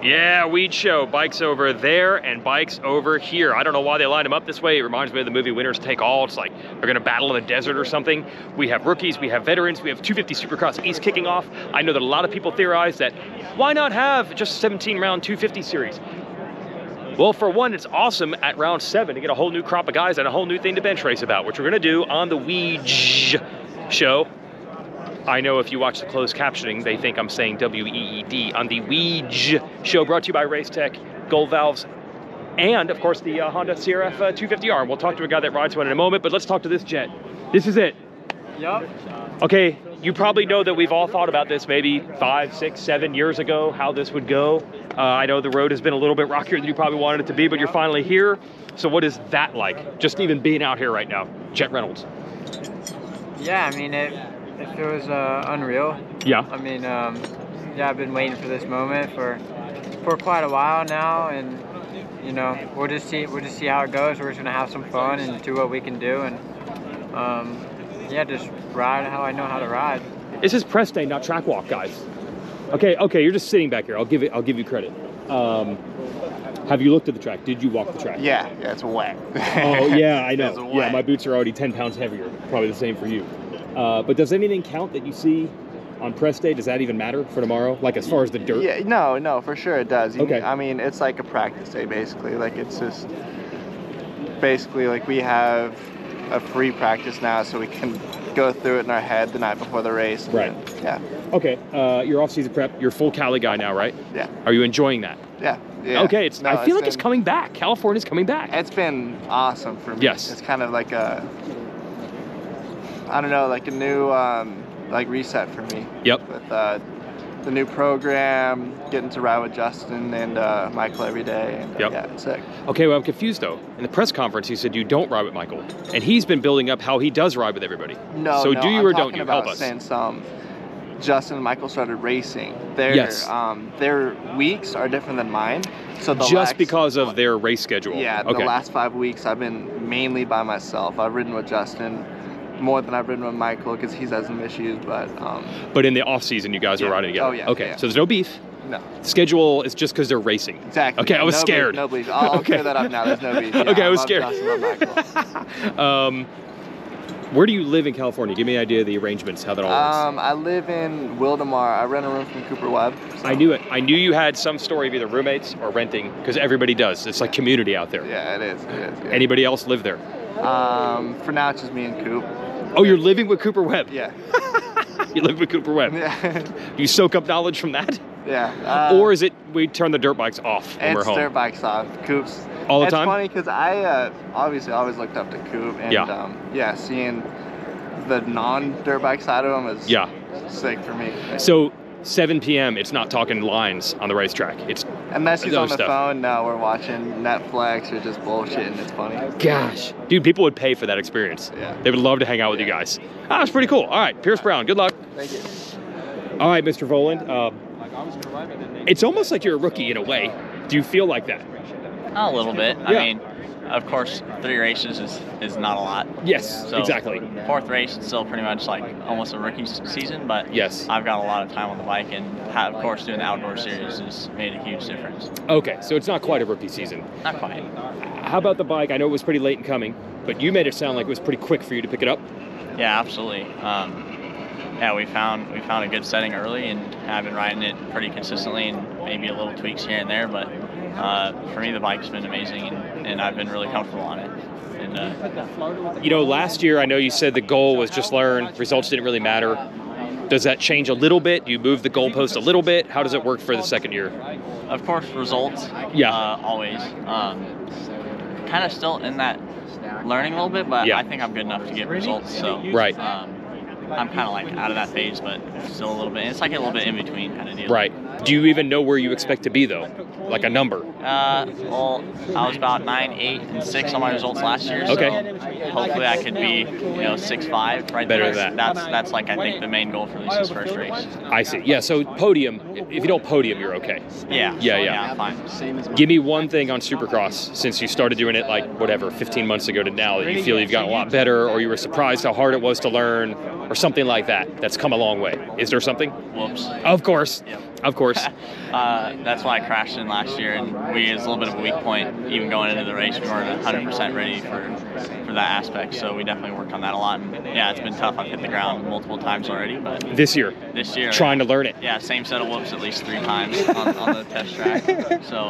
Yeah, Weege show. Bikes over there and bikes over here. I don't know why they lined them up this way. It reminds me of the movie Winners Take All. It's like they're gonna battle in the desert or something. We have rookies, we have veterans, we have 250 Supercross East kicking off. I know that a lot of people theorize that why not have just 17 round 250 series? Well, for one, it's awesome at round 7 to get a whole new crop of guys and a whole new thing to bench race about, which we're gonna do on the Weege show. I know if you watch the closed captioning, they think I'm saying W-E-E-D on the Weege show, brought to you by Race Tech, Gold Valves, and of course the Honda CRF250R. And we'll talk to a guy that rides one in a moment, but let's talk to this Jett. This is it. Yep. Okay, you probably know that we've all thought about this maybe 5, 6, 7 years ago, how this would go. I know the road has been a little bit rockier than you probably wanted it to be, but you're finally here. So what is that like, just even being out here right now? Jett Reynolds. Yeah, I mean, it was unreal. Yeah. I mean, yeah, I've been waiting for this moment for quite a while now, and you know, we'll just see how it goes. We're just gonna have some fun and do what we can do, and yeah, just ride how I know how to ride. This is press day, not track walk, guys. Okay, you're just sitting back here. I'll give you credit. Have you looked at the track? Did you walk the track? Yeah, it's wet. Oh yeah, I know. It's wet. Yeah, my boots are already 10 pounds heavier. Probably the same for you. But does anything count that you see on press day? Does that even matter for tomorrow? Like as far as the dirt? Yeah, no, for sure it does. Okay. I mean, it's like a practice day basically. Like it's just basically like we have a free practice now, so we can go through it in our head the night before the race. Right. Yeah. Okay. Your off-season prep. You're full Cali guy now, right? Yeah. Are you enjoying that? Yeah. Okay. I feel like it's coming back. California's coming back. It's been awesome for me. Yes. It's kind of like a, I don't know, like a new like reset for me. Yep. With the new program, getting to ride with Justin and Michael every day. And, yep. Yeah, it's sick. Okay, well, I'm confused though. In the press conference, you said you don't ride with Michael, and he's been building up how he does ride with everybody. No, so no, do you I'm or don't you? about Help us. Since Justin and Michael started racing, their weeks are different than mine. So just because of their race schedule. Yeah, okay. The last 5 weeks I've been mainly by myself. I've ridden with Justin more than I've ridden with Michael because he's had some issues, but in the off season you guys are riding together. Oh yeah. Okay, yeah. so there's no beef. No. Schedule is just because they're racing. Exactly. Okay, I was scared. No beef. I'll okay. clear that up now. There's no beef. Yeah, okay, I was scared. Where do you live in California? Give me an idea of the arrangements, how that all works. I live in Wildemar. I rent a room from Cooper Webb. So. I knew it. I knew you had some story of either roommates or renting, because everybody does. It's like community out there. Yeah, it is. Yeah. Anybody else live there? For now, it's just me and Coop. Oh, you're living with Cooper Webb? Yeah. You live with Cooper Webb? Yeah. You soak up knowledge from that? Yeah. Or is it we turn the dirt bikes off when we're home? It's dirt bikes off. Coop's. All the time? It's funny because I obviously always looked up to Coop. And yeah, seeing the non-dirt bike side of him is sick for me. So 7 p.m. it's not talking lines on the racetrack. It's unless he's on the phone. No, we're watching Netflix or just bullshitting. It's funny. Gosh, dude, people would pay for that experience. Yeah. They would love to hang out with you guys. Ah, that's pretty cool. All right, Pierce Brown, good luck. Thank you. All right, Mr. Vohland. It's almost like you're a rookie in a way. Do you feel like that? A little bit. I mean, of course, 3 races is not a lot. Yes, so exactly. 4th race is still pretty much like almost a rookie season, but yes, I've got a lot of time on the bike, and of course doing the outdoor series has made a huge difference. Okay, so it's not quite a rookie season. Not quite. How about the bike? I know it was pretty late in coming, but you made it sound like it was pretty quick for you to pick it up. Yeah, absolutely. Yeah, we found a good setting early, and I've been riding it pretty consistently, and maybe a little tweaks here and there, but for me the bike's been amazing, and I've been really comfortable on it. And you know, last year I know you said the goal was just learn, results didn't really matter. Does that change a little bit? Do you move the goalpost a little bit? How does it work for the second year? Of course, results. Yeah. Always. Kind of still in that learning a little bit, but I think I'm good enough to get results. So right. I'm kind of like out of that phase, but still a little bit. It's like a little bit in between kind of deal. Right. Do you even know where you expect to be though? Like a number? Well, I was about 9, 8, and 6 on my results last year. Okay. So hopefully I could be, 6'5" right better there. than that. That's like I think the main goal for this first race. I see. Yeah. So podium. If you don't podium, you're okay. Yeah. Yeah. I'm fine. Give me one thing on Supercross since you started doing it like 15 months ago to now that you feel you've gotten a lot better, or you were surprised how hard it was to learn, or something like that. That's come a long way. Is there something? Whoops. Of course. Yep. Of course. That's why I crashed in last year, and it was a little bit of a weak point. Even going into the race, we weren't 100% ready for that aspect, so we definitely worked on that a lot. And yeah, it's been tough. I've hit the ground multiple times already, but this year, trying to learn it. Yeah, same set of whoops at least 3 times on the test track. So,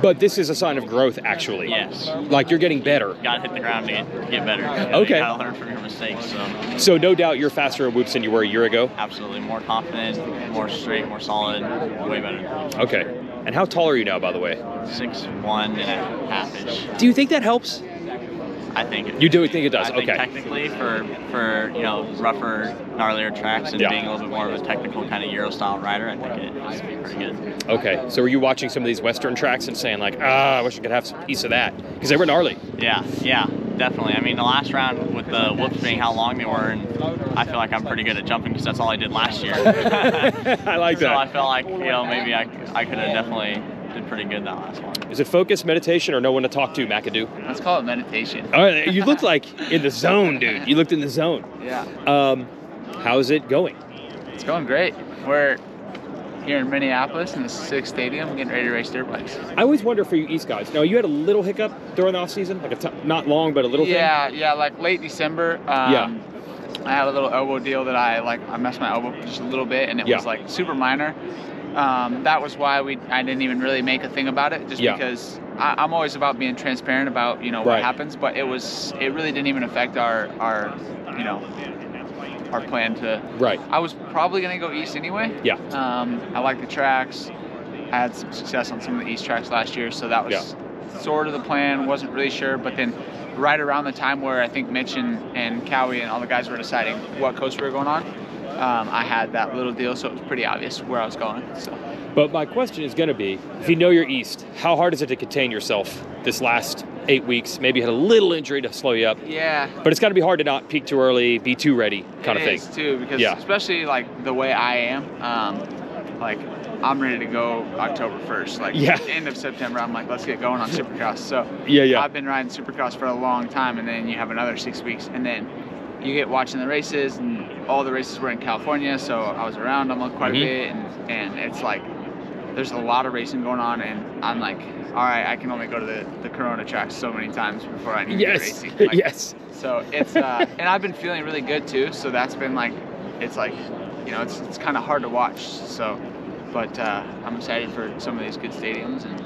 but this is a sign of growth, actually. Yes. Like you're getting better. Got to hit the ground to get better. Okay. You got to learn from your mistakes. So no doubt you're faster at whoops than you were a year ago. Absolutely, more confident, more straight, more solid, way better. Okay. And how tall are you now, by the way? 6'1.5". Do you think that helps? I think it. You do think it does? I think okay. Technically, for rougher, gnarlier tracks and being a little bit more of a technical kind of Euro style rider, I think it's pretty good. Okay. So were you watching some of these Western tracks and saying like, I wish I could have some piece of that because they were gnarly? Yeah, definitely. I mean, the last round with the whoops being how long they were, and I feel like I'm pretty good at jumping because that's all I did last year. I like that. So I felt like maybe I could have definitely did pretty good that last one. Is it focus, meditation, or no one to talk to, McAdoo? Let's call it meditation. All right, you look like in the zone, dude. You looked in the zone. Yeah. How's it going? It's going great. We're here in Minneapolis in the 6th Stadium getting ready to race dirt bikes. I always wonder for you East guys. Now, you had a little hiccup during the off season, like not long, but a little thing? Yeah, like late December. I had a little elbow deal that I messed my elbow just a little bit, and it was like super minor. That was why I didn't even really make a thing about it, just because I'm always about being transparent about what happens. But it really didn't even affect our plan to. Right. I was probably gonna go east anyway. Yeah. I like the tracks. I had some success on some of the east tracks last year, so that was sort of the plan. Wasn't really sure, but then right around the time where I think Mitch and Cowie and all the guys were deciding what coast we were going on. I had that little deal, so it was pretty obvious where I was going. So. But my question is going to be, if you know you're east, how hard is it to contain yourself this last 8 weeks? Maybe you had a little injury to slow you up. Yeah. But it's got to be hard to not peak too early, be too ready, kind of thing. It is too, because especially like the way I am, I'm ready to go October 1st. End of September, I'm like, let's get going on Supercross. So I've been riding Supercross for a long time, and then you have another 6 weeks, and then you get watching the races, and all the races were in California, so I was around them quite a bit, and it's like there's a lot of racing going on, and I'm like, all right, I can only go to the Corona track so many times before I need to get racing. So it's and I've been feeling really good too, so that's been like, it's kind of hard to watch. So, but I'm excited for some of these good stadiums. And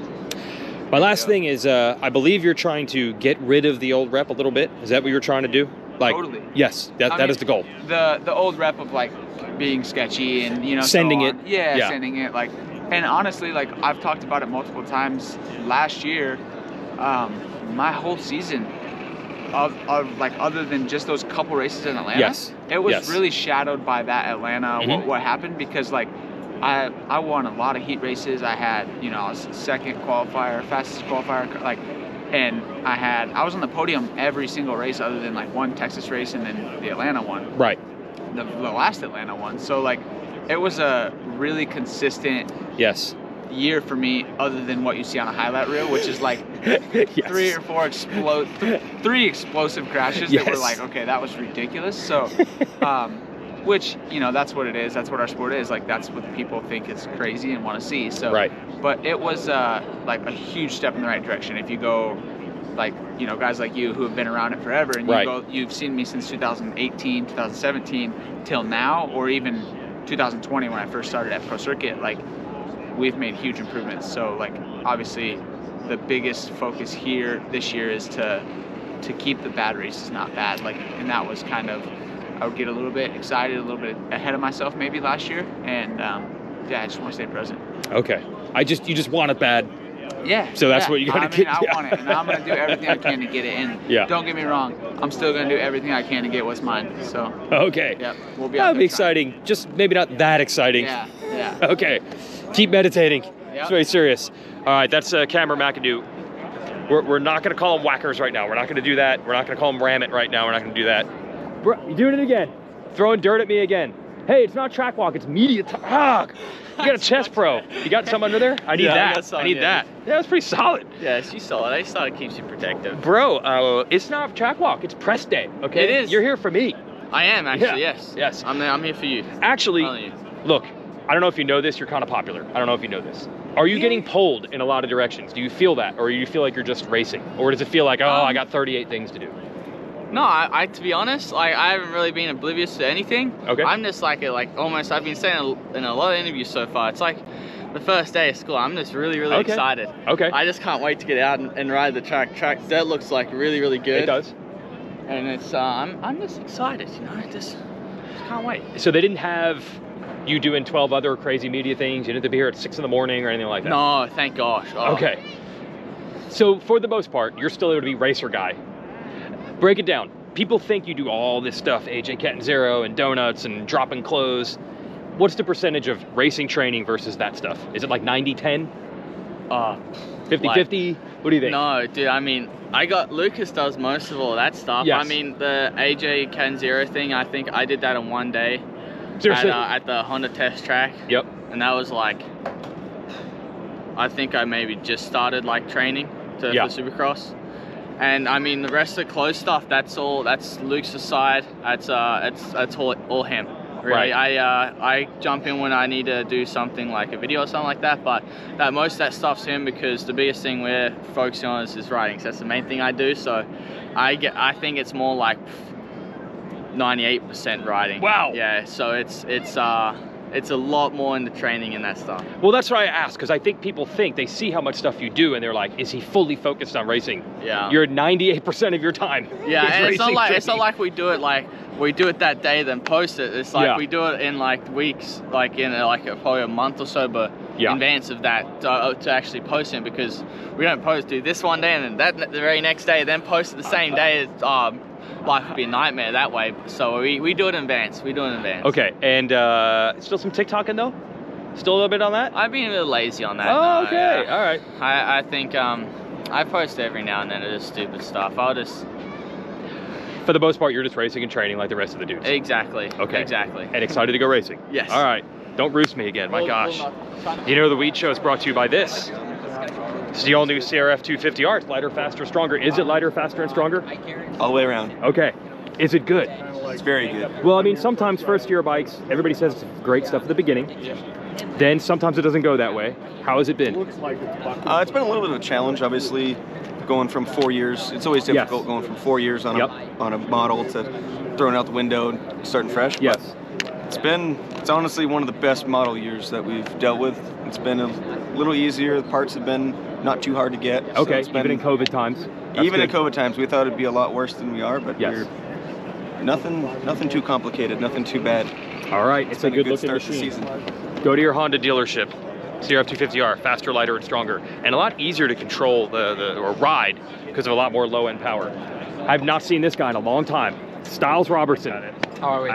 my last thing is, I believe you're trying to get rid of the old rep a little bit. Is that what you're trying to do? Totally. Yes, that is the goal. The old rep of like being sketchy and sending it. Yeah, sending it like, and honestly, like I've talked about it multiple times. Last year, my whole season of like other than just those couple races in Atlanta, it was really shadowed by that Atlanta. What happened, because like I won a lot of heat races. I had I was second qualifier, fastest qualifier, like. And I was on the podium every single race other than like one Texas race and then the Atlanta one. Right. The last Atlanta one. So like it was a really consistent year for me, other than what you see on a highlight reel, which is like 3 or 4 three explosive crashes that were like, okay, that was ridiculous. So which that's what it is. That's what our sport is. Like that's what people think is crazy and want to see. So but it was like a huge step in the right direction. If you go like guys like you who have been around it forever, and you've seen me since 2018, 2017 till now, or even 2020 when I first started at Pro Circuit, like we've made huge improvements. So like obviously the biggest focus here this year is to keep the bad races not bad. Like, and that was kind of, I would get a little bit excited, a little bit ahead of myself maybe last year, and I just want to stay present. Okay. You just want it bad. Yeah. So that's what you got to get. I want it, and I'm going to do everything I can to get it. And don't get me wrong, I'm still going to do everything I can to get what's mine. So. Okay. Yep. We'll be. That'll be exciting. Just maybe not that exciting. Yeah. Yeah. Okay. Keep meditating. Yep. It's very serious. All right. That's Cameron McAdoo. We're not going to call them whackers right now. We're not going to do that. We're not going to call them ram it right now. We're not going to do that. Bro, you're doing it again. Throwing dirt at me again. Hey, it's not track walk, it's media talk. You got a chest pro. You got some under there? I need that. I need that. Yeah, that's pretty solid. Yeah, she's solid. I just thought it keeps you protective. Bro, it's not track walk, it's press day, okay? It is. You're here for me. I am, actually, yes. Yes. I'm here for you. Actually, look, I don't know if you know this, you're kind of popular. I don't know if you know this. Are you getting pulled in a lot of directions? Do you feel that? Or do you feel like you're just racing? Or does it feel like, oh, I got 38 things to do? No, I to be honest, like I haven't really been oblivious to anything. Okay. I'm just like almost, I've been saying in a lot of interviews so far, it's like the first day of school. I'm just really excited. Okay. I just can't wait to get out and ride the track. That looks like really good. It does. And it's I'm just excited, you know, just can't wait. So they didn't have you doing 12 other crazy media things? You didn't have to be here at 6 in the morning or anything like that? No, thank gosh. Oh. Okay. So for the most part, you're still able to be racer guy. Break it down. People think you do all this stuff, AJ Catanzaro and donuts and dropping clothes. What's the percentage of racing training versus that stuff? Is it like 90-10? 50-50? What do you think? No, dude, I mean, Lucas does most of all that stuff. Yes. I mean, the AJ Catanzaro thing, I think I did that in one day. Seriously? At the Honda test track. Yep. And that was like, I think I maybe just started like training for Supercross. And I mean, the rest of the clothes stuff, that's Luke's side. That's all him. Really, Right. I jump in when I need to do something like a video or something like that, but most of that stuff's him because the biggest thing we're focusing on is riding. So that's the main thing I do. So I think it's more like 98% riding. Wow. Yeah. So it's a lot more in the training and that stuff. Well, that's why I asked, because I think people think, they see how much stuff you do and they're like, is he fully focused on racing? Yeah. You're 98% of your time. Yeah, and it's not training. like we do it that day then post it. It's like we do it in like weeks, like in probably a month or so, but in advance of that to actually post it, because we don't do this one day and then the very next day then post it the same day. Life would be a nightmare that way. So we do it in advance. Okay, and still some TikToking though? Still a little bit on that? I've been a little lazy on that. Oh, okay, yeah. all right. I think I post every now and then of this stupid stuff. For the most part, you're just racing and training like the rest of the dudes. Exactly. Okay. Exactly. And excited to go racing. Yes. All right. Don't roost me again. My gosh. You know, the Weege Show is brought to you by this. It's the all-new CRF250R. It's lighter, faster, stronger. Is it lighter, faster, and stronger? All the way around. Okay. Is it good? It's very good. Well, I mean, sometimes first-year bikes, everybody says it's great stuff at the beginning. Then sometimes it doesn't go that way. How has it been? It's been a little bit of a challenge, obviously, going from 4 years. It's always difficult going from 4 years on a model to throwing out the window and starting fresh. Yes. It's honestly one of the best model years that we've dealt with. It's been a little easier. The parts have been not too hard to get. Okay, so even in COVID times. Even in COVID times, we thought it'd be a lot worse than we are, but we're nothing too complicated, nothing too bad. All right, it's a good looking start to the machine. season. Go to your Honda dealership. CRF250R, faster, lighter, and stronger, and a lot easier to control or ride because of a lot more low-end power. I've not seen this guy in a long time. Stilez Robertson. How are we?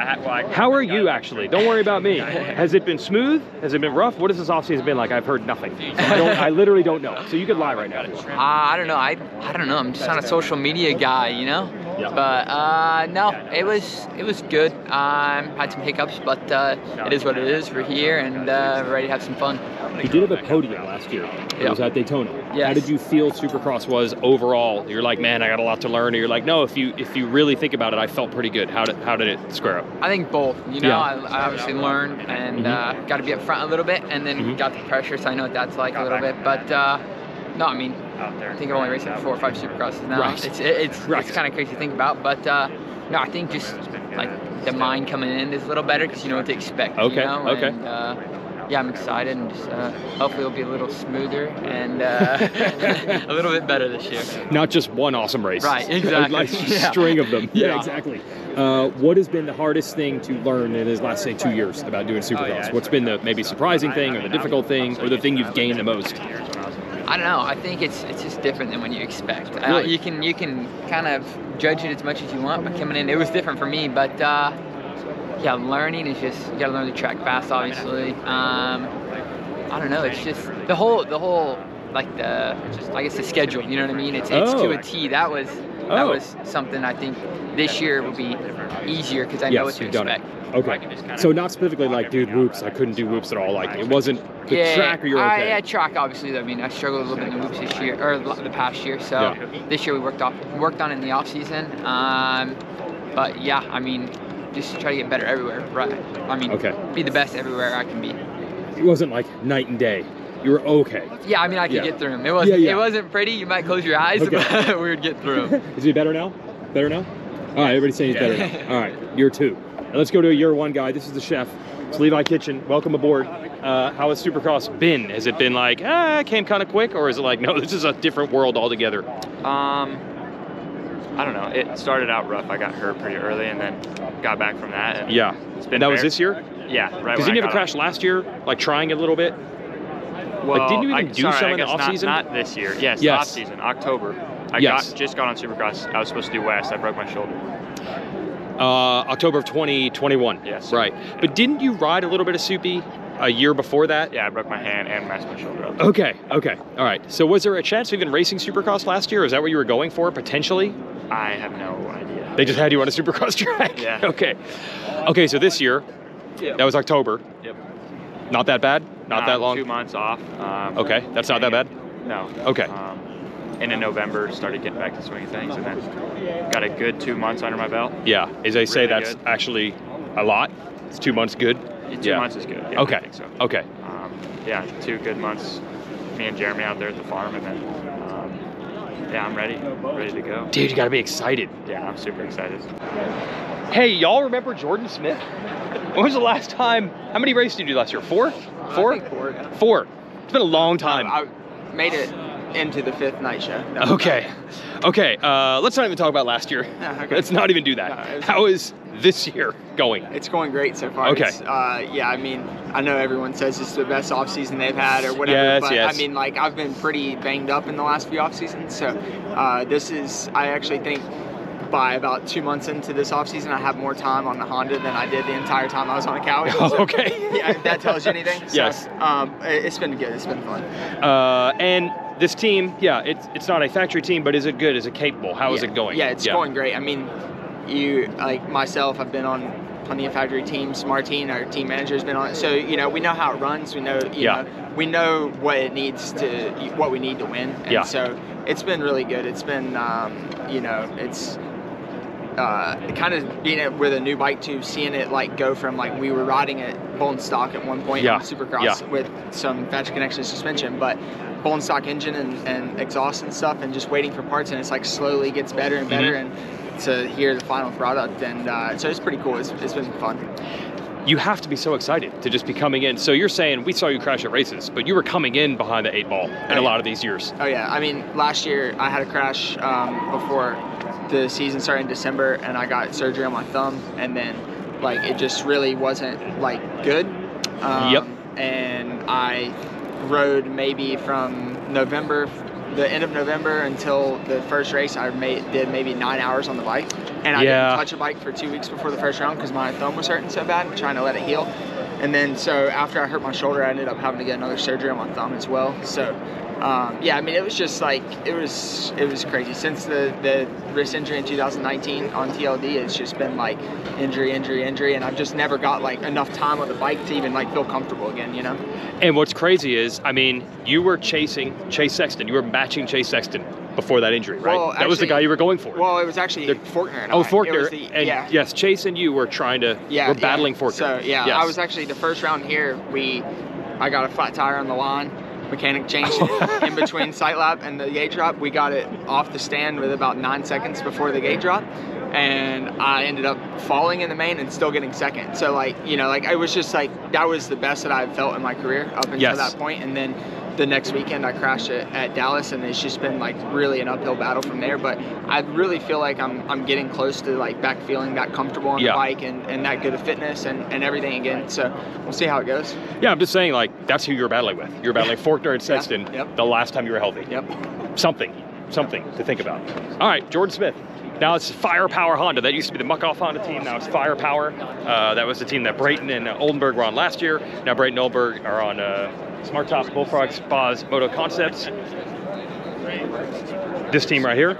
How are you, actually? Don't worry about me. Has it been smooth? Has it been rough? What has this offseason been like? I've heard nothing. I literally don't know. So you could lie right now. I don't know. I don't know. I'm just not a social media guy, you know. Yeah. But no, it was good. Had some hiccups, but it is what it is. We're here and we're ready to have some fun. You did have a podium last year. It was at Daytona. Yes. How did you feel Supercross was overall? You're like, man, I got a lot to learn. Or you're like, no, if you really think about it, I felt pretty good. How did it square up? I think both. You know, I obviously learned and got to be up front a little bit, and then got the pressure, so I know what that's like a little bit. But no, I mean, I think I've only raced like 4 or 5 Supercrosses now. Right. It's kind of crazy to think about, but no, I think just like the mind coming in is a little better because you know what to expect. Okay. You know? Okay. And, yeah, I'm excited, and just hopefully it'll be a little smoother and a little bit better this year. Not just one awesome race. Right, exactly. Like a string of them. Yeah, exactly. What has been the hardest thing to learn in his last, say, 2 years about doing Supercross? What's been the maybe surprising thing, or the difficult thing, or the thing you've gained the most? I don't know. I think it's just different than what you expect. Really? You can kind of judge it as much as you want, but coming in, it was different for me. But yeah, learning is just, you gotta learn the track fast, obviously. I don't know. It's just the whole like I guess the schedule. You know what I mean? It's to a T. That was something I think this year will be easier because I know what to expect. Okay. So not specifically like, dude, whoops. I couldn't do whoops at all. Like it wasn't the track, or you're okay. Yeah, track obviously. I mean, I struggled a little bit in the whoops this year, or the past year. So this year we worked on it in the off season. But yeah, I mean, just try to get better everywhere. Right. I mean, be the best everywhere I can be. It wasn't like night and day. You were okay. Yeah, I mean, I could get through them. It wasn't pretty. You might close your eyes, but we would get through them. Is he better now? Better now? All right, everybody's saying he's better now. All right, year 2. Now let's go to a year 1 guy. This is the chef. It's Levi Kitchen. Welcome aboard. How has Supercross been? Has it been like, it came kind of quick, or is it like, no, this is a different world altogether? I don't know. It started out rough. I got hurt pretty early, and then got back from that. And yeah. It's been was this year? Yeah, right. Because didn't you have a crash last year, like trying it a little bit? Well, like, didn't you even do some in the off season? Not this year. Yes, off season, October. I just got on Supercross. I was supposed to do West. I broke my shoulder. October of 2021. Yes. Right. But didn't you ride a little bit of Soupy a year before that? Yeah, I broke my hand and messed my shoulder up. Okay. All right. So was there a chance of even racing Supercross last year? Is that what you were going for, potentially? I have no idea. They just had you on a Supercross track? Yeah. Okay, so this year, that was October. Yep. Not that bad? Not that long? 2 months off. Okay, that's not that bad? No. Okay. And in November, started getting back to swing of things, and then got a good 2 months under my belt. Yeah, as they say, Really that's good. actually a lot. It's 2 months good. 2 months is good. Yeah, Okay. I think so. Okay. Yeah, 2 good months. Me and Jeremy out there at the farm, and then yeah, I'm ready to go. Dude, you gotta be excited. Yeah, I'm super excited. Hey, y'all remember Jordon Smith? When was the last time? How many races did you do last year? 4? 4? I think 4. Yeah. 4. It's been a long time. I made it into the 5th night show. Okay. Let's not even talk about last year. Yeah, okay. Let's not even do that. No, How is this year going? It's going great so far. Okay. It's, yeah, I mean, I know everyone says it's the best off season they've had or whatever, Yes, but yes. I mean, like, I've been pretty banged up in the last few off seasons, so this is, I actually think by about 2 months into this off season, I have more time on the Honda than I did the entire time I was on a Cowie. So, Okay. Yeah, if that tells you anything. So, Yes. It's been good. It's been fun. And this team, yeah, it's not a factory team, but is it good? Is it capable? How is it going? Yeah, it's going great. I mean, like myself, I've been on plenty of factory teams. Martine, our team manager, has been on it. So, you know, we know how it runs. We know, you know, we know what it needs to, what we need to win. And so it's been really good. It's been, you know, it's kind of being with a new bike too, seeing it like go from like we were riding at Vohland stock at one point on Supercross with some factory connection suspension, but Vohland stock engine and exhaust and stuff, and just waiting for parts, and it's like slowly gets better and better, and to hear the final product, and so it's pretty cool. It's been fun. You have to be so excited to just be coming in. So you're saying we saw you crash at races, but you were coming in behind the 8 ball in a lot of these years. Oh yeah, I mean, last year I had a crash before the season started in December, and I got surgery on my thumb, and then like it just really wasn't like good. And I rode maybe from the end of November until the first race. I did maybe 9 hours on the bike, and I didn't touch a bike for 2 weeks before the first round because my thumb was hurting so bad, trying to let it heal. And then so after I hurt my shoulder, I ended up having to get another surgery on my thumb as well. So yeah, I mean, it was just like, it was crazy. Since the wrist injury in 2019 on TLD, it's just been like injury, and I've just never got like enough time on the bike to even like feel comfortable again, you know? And what's crazy is, I mean, you were chasing Chase Sexton. You were matching Chase Sexton before that injury, right? Well, that was the guy you were going for. Well, it was actually Faulkner and I. Oh, Faulkner. And yes, Chase and you were trying to, were battling Faulkner. So yeah, I was actually, the first round here, I got a flat tire on the line. Mechanic changed it in between sight lap and the gate drop. We got it off the stand with about 9 seconds before the gate drop, and I ended up falling in the main and still getting second. So like, you know, like it was just like, that was the best that I've felt in my career up until that point. And then the next weekend I crashed at Dallas, and it's just been like really an uphill battle from there. But I really feel like I'm getting close to like back feeling that comfortable on the bike and that good of fitness and everything again. So we'll see how it goes. Yeah, I'm just saying, like, that's who you're battling with. You're battling Faulkner and Sexton the last time you were healthy. Something to think about. All right, Jordon Smith. Now it's Firepower Honda. That used to be the Muck-Off Honda team. Now it's Firepower. That was the team that Brayton and Oldenburg were on last year. Now Brayton and Oldenburg are on Smart Tops, Bullfrog, Spas, Moto Concepts. This team right here.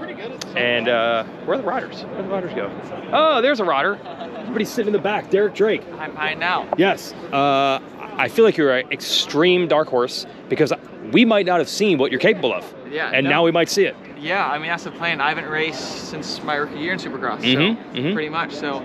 And where are the riders? Where did the riders go? Oh, there's a rider. Everybody's sitting in the back. Derek Drake. I'm behind now. Yes. I feel like you're an extreme dark horse because we might not have seen what you're capable of. Yeah. And now we might see it. Yeah, I mean, that's the plan. I haven't raced since my rookie year in Supercross, so pretty much. So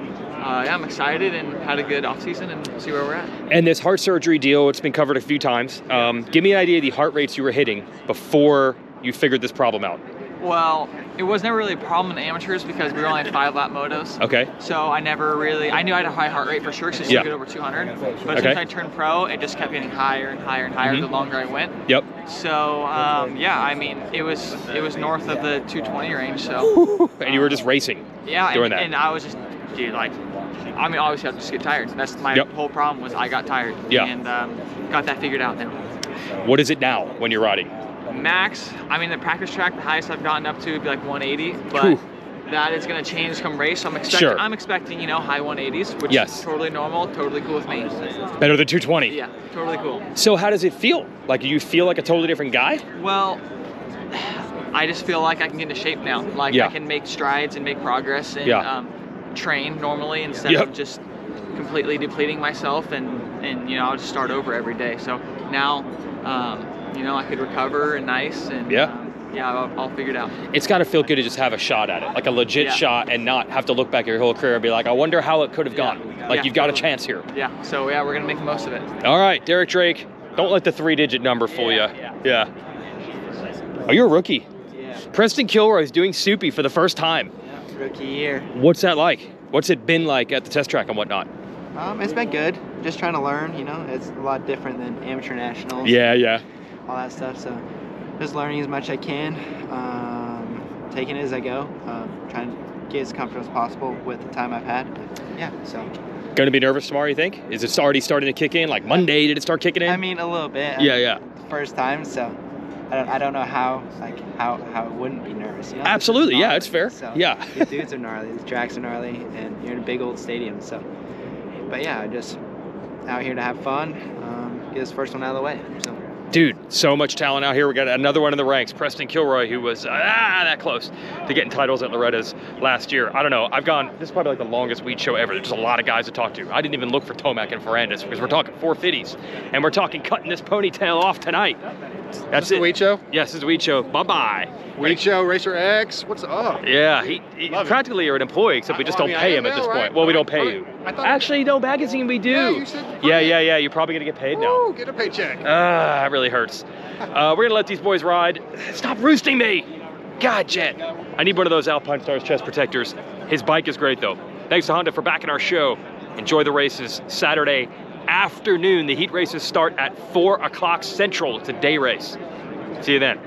yeah, I'm excited and had a good off season and see where we're at. And this heart surgery deal, it's been covered a few times. Give me an idea of the heart rates you were hitting before you figured this problem out. Well, it was never really a problem in amateurs because we were only at 5-lap motos. Okay. So I never really, I knew I had a high heart rate for sure because I used to get over 200. But since I turned pro, it just kept getting higher and higher and higher the longer I went. Yep. So yeah, I mean, it was north of the 220 range. So. And you were just racing. Yeah. Doing that. And I was just, dude, like, I mean, obviously I just get tired. That's my whole problem was I got tired. Yeah. And got that figured out now. What is it now when you're riding? Max, I mean, the practice track, the highest I've gotten up to would be like 180, but that is going to change come race. So I'm expecting, you know, high 180s, which is totally normal, totally cool with me. Better than 220. Yeah, totally cool. So how does it feel? Like, do you feel like a totally different guy? Well, I just feel like I can get into shape now. Like I can make strides and make progress and train normally instead of just completely depleting myself and you know, I'll just start over every day. So now, you know, I could recover and nice and I'll figure it out. It's got to feel good to just have a shot at it, like a legit shot, and not have to look back at your whole career and be like, I wonder how it could have gone. Like you've got a chance here. Yeah. So yeah, we're gonna make the most of it. All right, Derek Drake, don't let the 3-digit number fool you. Yeah. Oh, you're a rookie. Yeah. Preston Kilroy is doing soupy for the first time. Yeah, rookie year. What's that like? What's it been like at the test track and whatnot? It's been good. Just trying to learn, you know. It's a lot different than amateur nationals. Yeah. All that stuff. So just learning as much as I can, taking it as I go, trying to get as comfortable as possible with the time I've had. But, yeah, so. Going to be nervous tomorrow, you think? Is it already starting to kick in? Like Monday, did it start kicking in? I mean, a little bit. Yeah. First time, so I don't know how it wouldn't be nervous. You know? Absolutely, yeah, it's fair. So, yeah. These dudes are gnarly, these tracks are gnarly, and you're in a big old stadium, so. But yeah, I'm just out here to have fun, get this first one out of the way, so. Dude, so much talent out here. We got another one in the ranks, Preston Kilroy, who was that close to getting titles at Loretta's last year. I don't know, this is probably like the longest Weege show ever. There's a lot of guys to talk to. I didn't even look for Tomac and Ferrandis because we're talking 450s, and we're talking cutting this ponytail off tonight. That's it. Weege show? Yes, this is Weege show. Bye-bye. Weege show, Racer X, what's up? Yeah, he practically you're an employee, except we just don't pay him at this point. Well, we don't pay you. Actually, no, magazine we do. Yeah, you said yeah, you're probably gonna get paid now. Ooh, get a paycheck. That really hurts. We're gonna let these boys ride. Stop roosting me! God, Jett. I need one of those Alpine Stars chest protectors. His bike is great though. Thanks to Honda for backing our show. Enjoy the races Saturday afternoon. The heat races start at 4 o'clock Central. It's a day race. See you then.